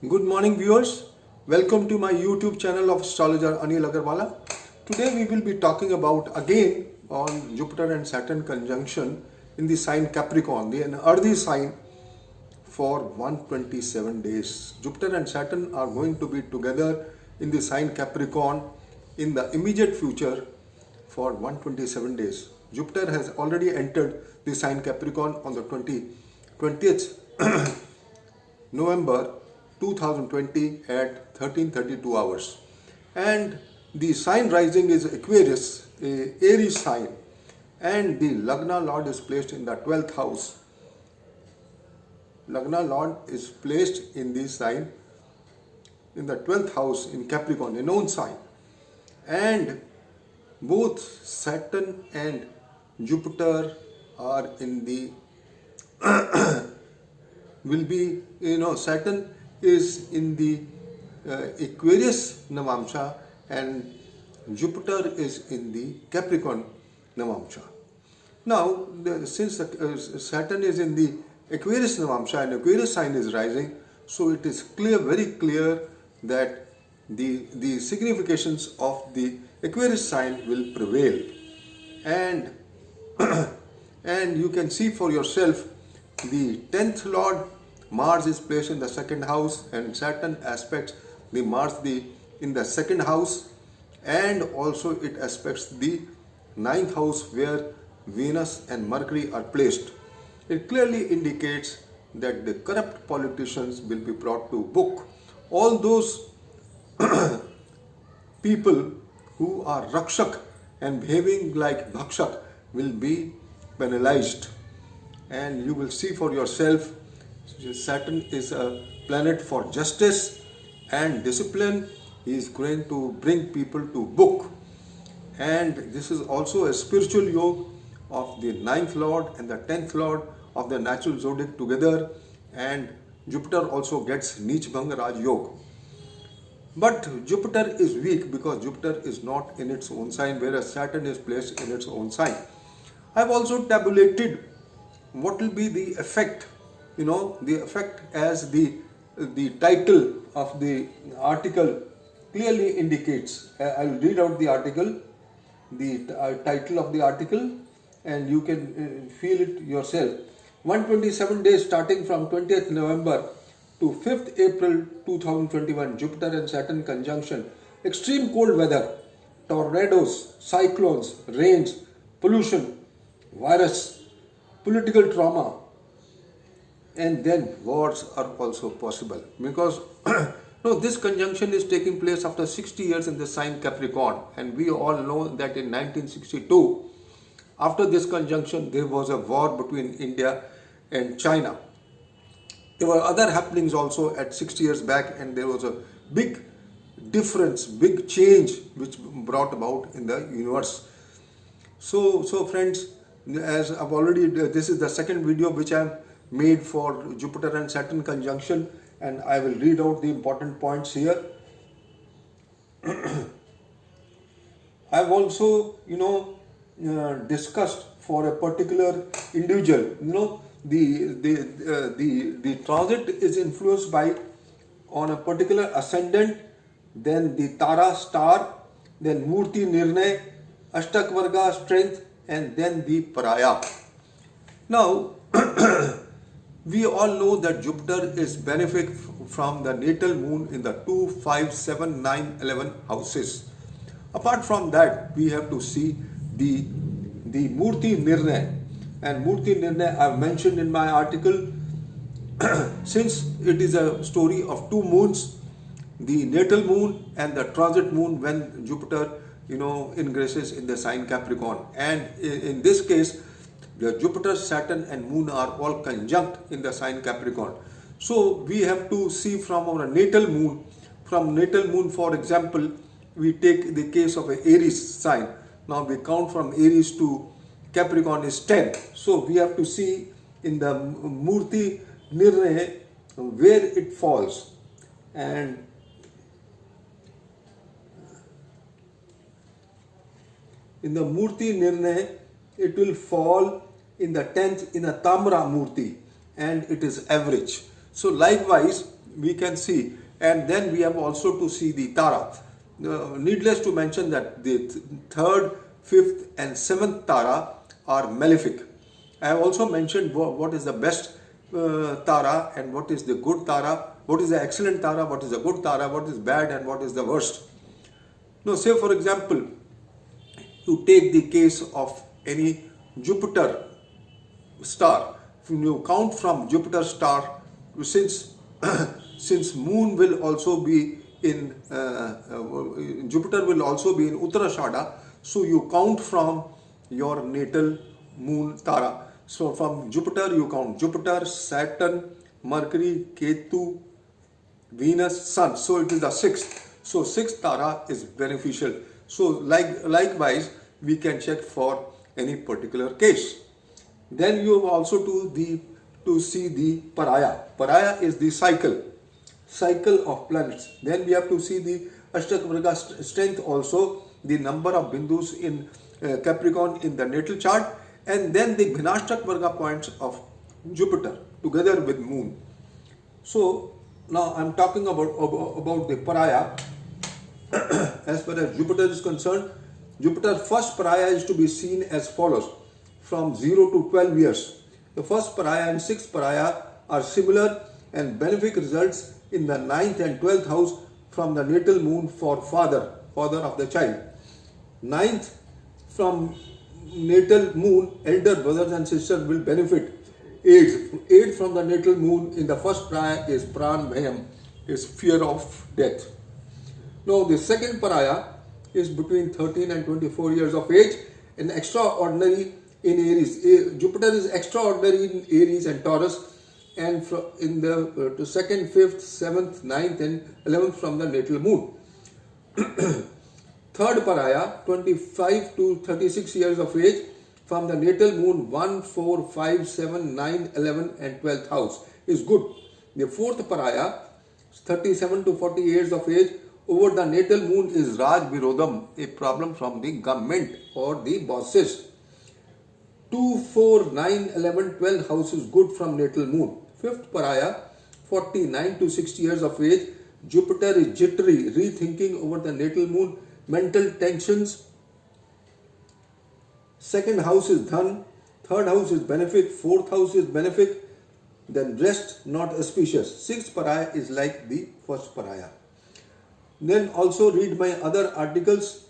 Good morning, viewers. Welcome to my YouTube channel of astrologer Anil Agarwala. Today we will be talking about again on Jupiter and Saturn conjunction in the sign Capricorn, an earthy sign for 127 days. Jupiter and Saturn are going to be together in the sign Capricorn in the immediate future for 127 days. Jupiter has already entered the sign Capricorn on the 20th November 2020 at 13:32 hours, and the sign rising is Aquarius, a Aries sign, and the Lagna Lord is placed in the 12th house. Lagna Lord is placed in the sign in the 12th house in Capricorn, a known sign, and both Saturn and Jupiter are in the will be, Saturn is in the Aquarius Navamsha and Jupiter is in the Capricorn Navamsha. Now, since Saturn is in the Aquarius Navamsha and Aquarius sign is rising, so it is very clear that the significations of the Aquarius sign will prevail, and and you can see for yourself the 10th Lord Mars is placed in the second house, and Saturn aspects the Mars in the second house, and also it aspects the 9th house where Venus and Mercury are placed. It clearly indicates that the corrupt politicians will be brought to book. All those people who are Rakshak and behaving like Bhakshak will be penalized, and you will see for yourself. Saturn is a planet for justice and discipline. He is going to bring people to book, and this is also a spiritual yoga of the 9th Lord and the 10th Lord of the natural zodiac together, and Jupiter also gets Neech Bhang Raj Yoga. But Jupiter is weak because Jupiter is not in its own sign, whereas Saturn is placed in its own sign. I have also tabulated what will be the effect, the effect as the title of the article clearly indicates. I will read out the article, the title of the article, and you can feel it yourself. 127 days starting from 20th November to 5th April 2021, Jupiter and Saturn conjunction, extreme cold weather, tornadoes, cyclones, rains, pollution, virus, political trauma, and then wars are also possible, because this conjunction is taking place after 60 years in the sign Capricorn, and we all know that in 1962, after this conjunction, there was a war between India and China. There were other happenings also at 60 years back, and there was a big difference, big change which brought about in the universe. So friends, as I've already, this is the second video which I have made for Jupiter and Saturn conjunction, and I will read out the important points here. I've also, discussed for a particular individual, the transit is influenced by on a particular ascendant, then the Tara star, then Murti Nirnay, Ashtak Varga strength, and then the Paraya. Now, we all know that Jupiter is benefic from the natal moon in the 2, 5, 7, 9, 11 houses. Apart from that, we have to see the Murti Nirnay. And Murti Nirnay I have mentioned in my article. Since it is a story of two moons, the natal moon and the transit moon when Jupiter ingresses in the sign Capricorn, and in this case the Jupiter, Saturn and Moon are all conjunct in the sign Capricorn. So we have to see from our natal moon. From natal moon, for example, we take the case of an Aries sign. Now we count from Aries to Capricorn is 10. So we have to see in the Murti Nirnay where it falls, and in the Murti Nirnay it will fall in the 10th in a Tamra Murti, and it is average. So likewise, we can see, and then we have also to see the Tara. Needless to mention that the third, fifth, and seventh Tara are malefic. I have also mentioned what is the best Tara and what is the good Tara, what is the excellent Tara, what is the good Tara, what is bad, and what is the worst. Now, say for example, you take the case of any Jupiter star. You count from Jupiter star, since since Moon will also be in Jupiter will also be in Uttarashada, so you count from your natal Moon Tara. So from Jupiter you count Jupiter, Saturn, Mercury, Ketu, Venus, Sun. So it is the sixth. So sixth Tara is beneficial. So likewise we can check for any particular case. Then you have also to see the Paraya. Paraya is the cycle of planets. Then we have to see the Ashtak Varga strength also, the number of bindus in Capricorn in the natal chart, and then the Bhinashtak Varga points of Jupiter together with Moon. So now I am talking about the Paraya. As far as Jupiter is concerned, Jupiter's first Paraya is to be seen as follows: from 0 to 12 years. The first Paraya and sixth Paraya are similar, and benefic results in the 9th and 12th house from the natal moon for father of the child. 9th from natal moon, elder brothers and sisters will benefit. 8th from the natal moon in the first Paraya is Pran Bhayam, is fear of death. Now the second Paraya is between 13 and 24 years of age, and extraordinary in Aries. Jupiter is extraordinary in Aries and Taurus, and in the to 2nd, 5th, 7th, 9th, and 11th from the natal moon. Third Paraya, 25 to 36 years of age, from the natal moon 1, 4, 5, 7, 9, 11, and 12th house is good. The fourth Paraya, 37 to 40 years of age, over the natal moon is Raj Virodham, a problem from the government or the bosses. 2, 4, 9, 11, 12 house is good from natal moon. Fifth Paraya, 49 to 60 years of age, Jupiter is jittery, rethinking over the natal moon, mental tensions. Second house is Dhan, third house is benefic, fourth house is benefic, then rest not auspicious. Sixth Paraya is like the first Paraya. Then also read my other articles.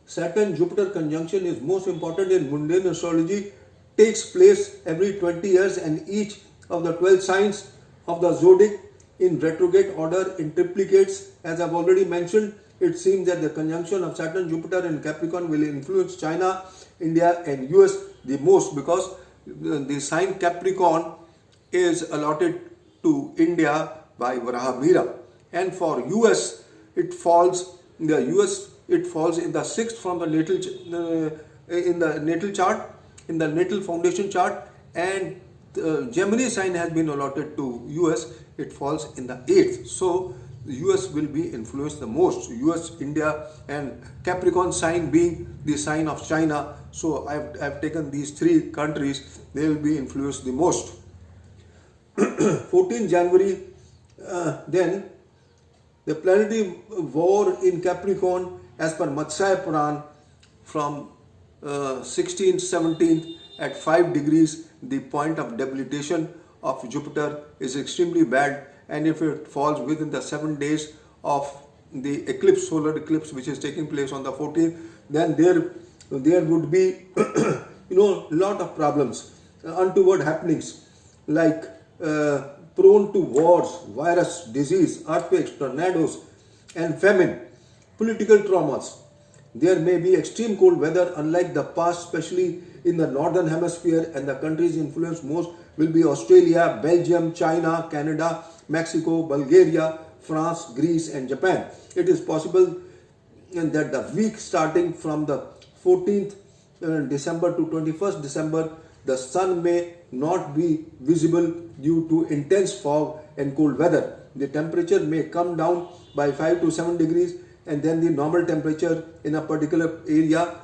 Saturn-Jupiter conjunction is most important in mundane astrology, takes place every 20 years, and each of the 12 signs of the zodiac in retrograde order in triplicates. As I've already mentioned, it seems that the conjunction of Saturn, Jupiter and Capricorn will influence China, India and US the most, because the sign Capricorn is allotted to India by Varaha Mira, and for US it falls in the sixth from the natal in the natal chart, in the natal foundation chart, and Gemini sign has been allotted to US. It falls in the 8th. So the US will be influenced the most. US, India, and Capricorn sign being the sign of China. So I've taken these three countries. They will be influenced the most. 14 January, then the planetary war in Capricorn, as per Matsya Puran, from 16th, 17th at 5 degrees, the point of debilitation of Jupiter is extremely bad, and if it falls within the 7 days of the eclipse, solar eclipse, which is taking place on the 14th, then there would be lot of problems, untoward happenings like prone to wars, virus, disease, earthquakes, tornadoes, and famine, political traumas. There may be extreme cold weather unlike the past, especially in the northern hemisphere, and the countries influenced most will be Australia, Belgium, China, Canada, Mexico, Bulgaria, France, Greece, and Japan. It is possible that the week starting from the 14th December to 21st December, the sun may not be visible due to intense fog and cold weather. The temperature may come down by 5 to 7 degrees, and then the normal temperature in a particular area.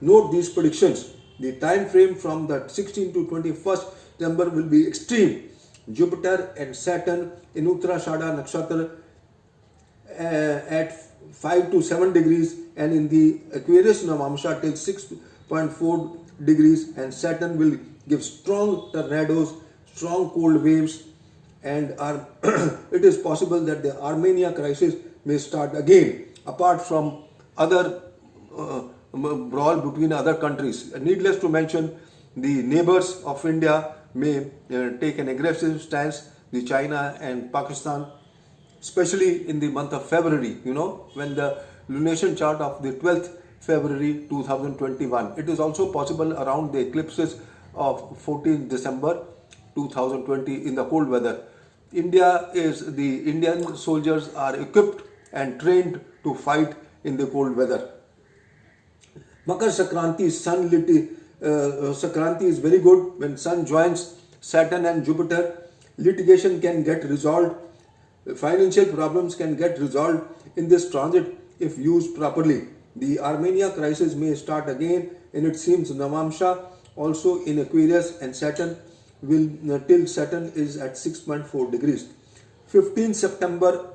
Note these predictions. The time frame from the 16th to 21st December will be extreme. Jupiter and Saturn in Uttarashada Nakshatra at 5 to 7 degrees, and in the Aquarius Navamsha till 6.4 degrees, and Saturn will give strong tornadoes, strong cold waves, and it is possible that the Armenia crisis may start again, apart from other brawl between other countries. Needless to mention, the neighbors of India may take an aggressive stance, the China and Pakistan, especially in the month of February, when the lunation chart of the 12th February 2021. It is also possible around the eclipses of 14th December 2020 in the cold weather. The Indian soldiers are equipped and trained to fight in the cold weather. Makar Sankranti, Sankranti is very good. When Sun joins Saturn and Jupiter, litigation can get resolved. Financial problems can get resolved in this transit if used properly. The Armenia crisis may start again, and it seems Navamsha also in Aquarius, and Saturn will till Saturn is at 6.4 degrees. 15 September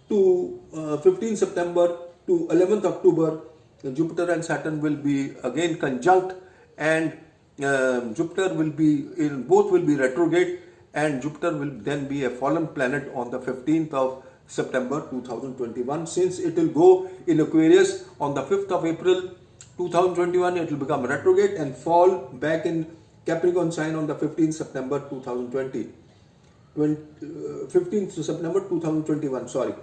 to 11th October, Jupiter and Saturn will be again conjunct, and Jupiter will be both will be retrograde, and Jupiter will then be a fallen planet on the 15th of September 2021. Since it will go in Aquarius on the 5th of April 2021, it will become retrograde and fall back in Capricorn sign on the 15th September 2020. 15th September 2021, sorry.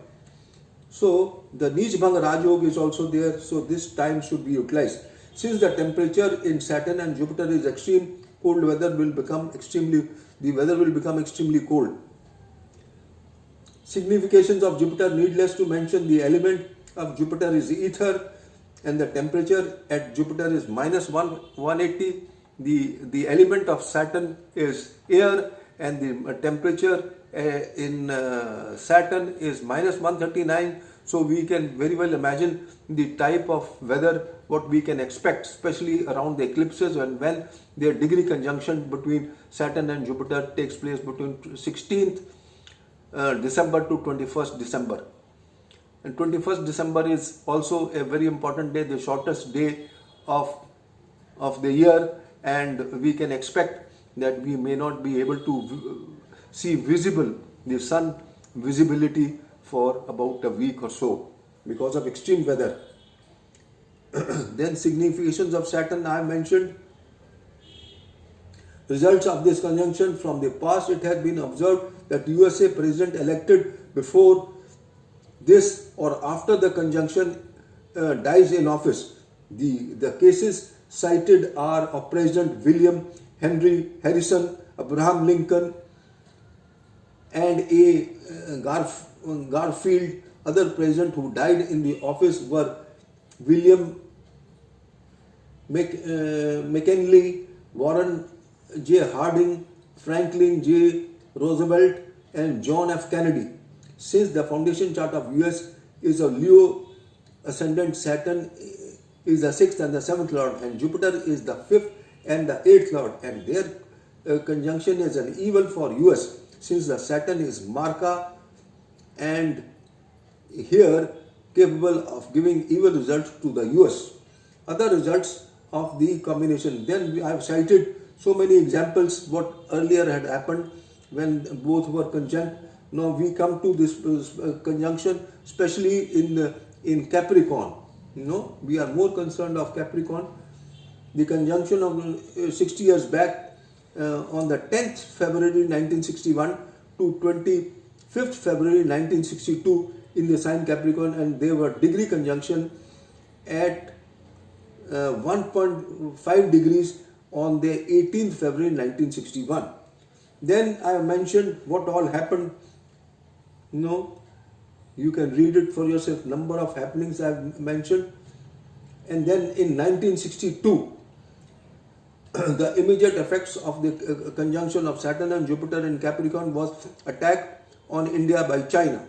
So the Nijbhang Rajyog is also there, so this time should be utilized. Since the temperature in Saturn and Jupiter is extreme, the weather will become extremely cold. Significations of Jupiter, needless to mention, the element of Jupiter is ether, and the temperature at Jupiter is -180. The element of Saturn is air, and the temperature in Saturn is -139. So we can very well imagine the type of weather what we can expect, especially around the eclipses, and when their degree conjunction between Saturn and Jupiter takes place between 16th December to 21st December. And 21st December is also a very important day, the shortest day of the year, and we can expect that we may not be able to see the sun visibility for about a week or so because of extreme weather. Then significations of Saturn I have mentioned. Results of this conjunction from the past, it has been observed that USA president elected before this or after the conjunction dies in office. The cases cited are of President William Henry Harrison, Abraham Lincoln, and A. Garfield. Other presidents who died in the office were William McKinley, Warren J. Harding, Franklin J. Roosevelt, and John F. Kennedy. Since the foundation chart of US is a Leo ascendant, Saturn is the 6th and the 7th lord, and Jupiter is the 5th and the 8th lord, and their conjunction is an evil for US, since the Saturn is Marka and here capable of giving evil results to the US. Other results of the combination. Then I have cited so many examples what earlier had happened when both were conjunct. Now we come to this conjunction, especially in Capricorn. We are more concerned of Capricorn. The conjunction of 60 years back on the 10th February 1961 to 25th February 1962 in the sign Capricorn, and they were degree conjunction at 1.5 degrees on the 18th February 1961. Then I have mentioned what all happened. You can read it for yourself, number of happenings I have mentioned. And then in 1962, the immediate effects of the conjunction of Saturn and Jupiter in Capricorn was attack on India by China.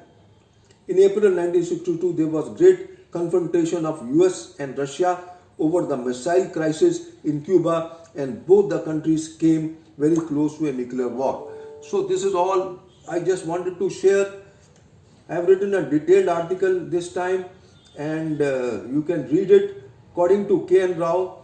In April 1962, there was great confrontation of US and Russia over the missile crisis in Cuba, and both the countries came very close to a nuclear war. So this is all I just wanted to share. I have written a detailed article this time, and you can read it. According to K.N. Rao,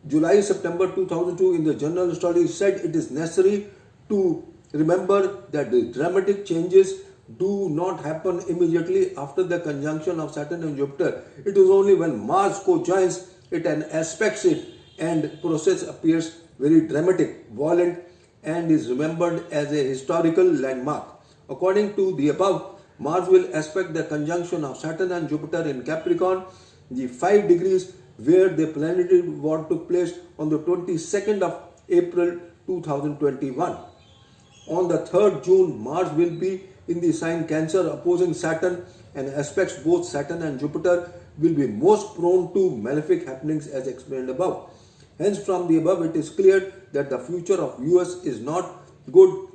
July-September 2002 in the Journal Astrology said it is necessary to remember that the dramatic changes do not happen immediately after the conjunction of Saturn and Jupiter. It is only when Mars co-joins it and aspects it, and process appears very dramatic, violent, and is remembered as a historical landmark. According to the above, Mars will aspect the conjunction of Saturn and Jupiter in Capricorn, the 5 degrees where the planetary war took place on the 22nd of April 2021. On the 3rd June, Mars will be in the sign Cancer opposing Saturn, and aspects both Saturn and Jupiter will be most prone to malefic happenings as explained above. Hence, from the above, it is clear that the future of US is not good,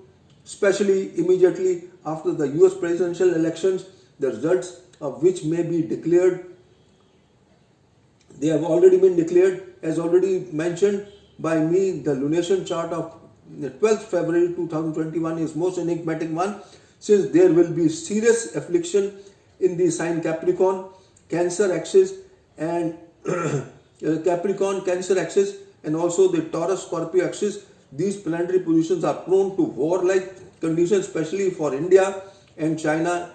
especially immediately after the US presidential elections, the results of which may be declared. They have already been declared, as already mentioned by me. The lunation chart of the 12th February 2021 is most enigmatic one, since there will be serious affliction in the sign Capricorn, Cancer axis, and Capricorn, Cancer axis, and also the Taurus, Scorpio axis. These planetary positions are prone to war-like conditions, especially for India and China,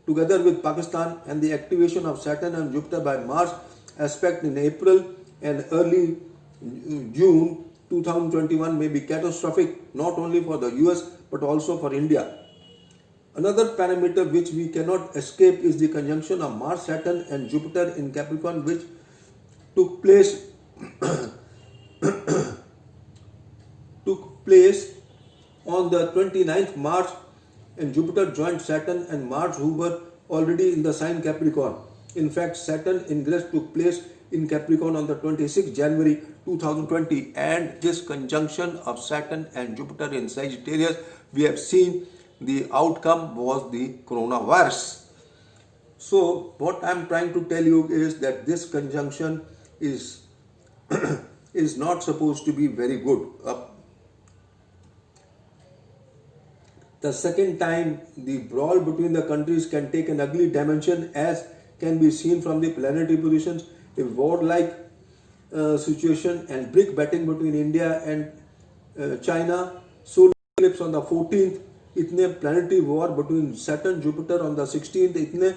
together with Pakistan, and the activation of Saturn and Jupiter by Mars aspect in April and early June 2021 may be catastrophic not only for the US but also for India. Another parameter which we cannot escape is the conjunction of Mars, Saturn and Jupiter in Capricorn, which took place on the 29th March, and Jupiter joined Saturn and Mars, who were already in the sign Capricorn. In fact, Saturn ingress took place in Capricorn on the 26th January 2020, and this conjunction of Saturn and Jupiter in Sagittarius, we have seen the outcome was the coronavirus. So what I am trying to tell you is that this conjunction is is not supposed to be very good. The second time, the brawl between the countries can take an ugly dimension, as can be seen from the planetary positions. A war-like situation and brick batting between India and China. Solar eclipse on the 14th. Itne planetary war between Saturn and Jupiter on the 16th. Itne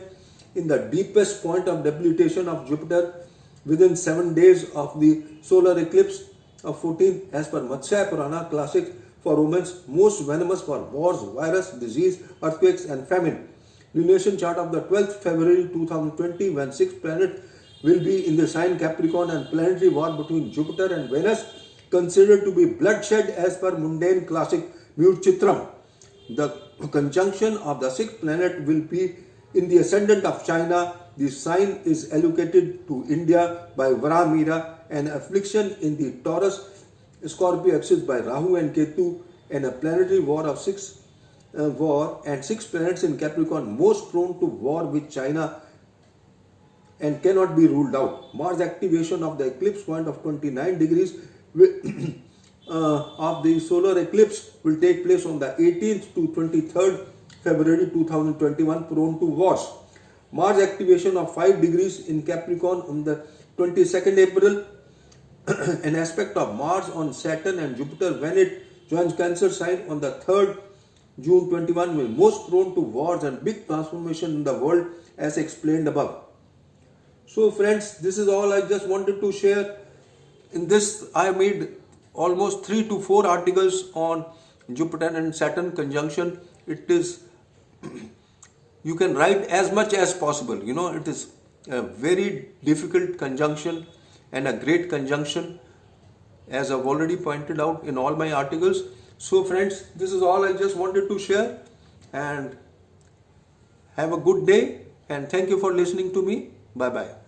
in the deepest point of debilitation of Jupiter within 7 days of the solar eclipse of 14th, as per Matsya Purana classic for Romans, most venomous for wars, virus, disease, earthquakes and famine. Lunation chart of the 12th February 2020, when 6th planet will be in the sign Capricorn, and planetary war between Jupiter and Venus considered to be bloodshed as per mundane classic Mute Chitram. The conjunction of the 6th planet will be in the ascendant of China. The sign is allocated to India by Varamira, and affliction in the Taurus Scorpio axis by Rahu and Ketu, and a planetary war of 6 planets in Capricorn, most prone to war with China and cannot be ruled out. Mars activation of the eclipse point of 29 degrees of the solar eclipse will take place on the 18th to 23rd February 2021, prone to wars. Mars activation of 5 degrees in Capricorn on the 22nd April. An aspect of Mars on Saturn and Jupiter when it joins Cancer sign on the 3rd June 21 will most prone to wars and big transformation in the world, as explained above. So friends, this is all I just wanted to share. In this I made almost 3 to 4 articles on Jupiter and Saturn conjunction. It is, you can write as much as possible. You know, it is a very difficult conjunction and a great conjunction, as I've already pointed out in all my articles. So friends, this is all I just wanted to share, and have a good day, and thank you for listening to me. Bye bye.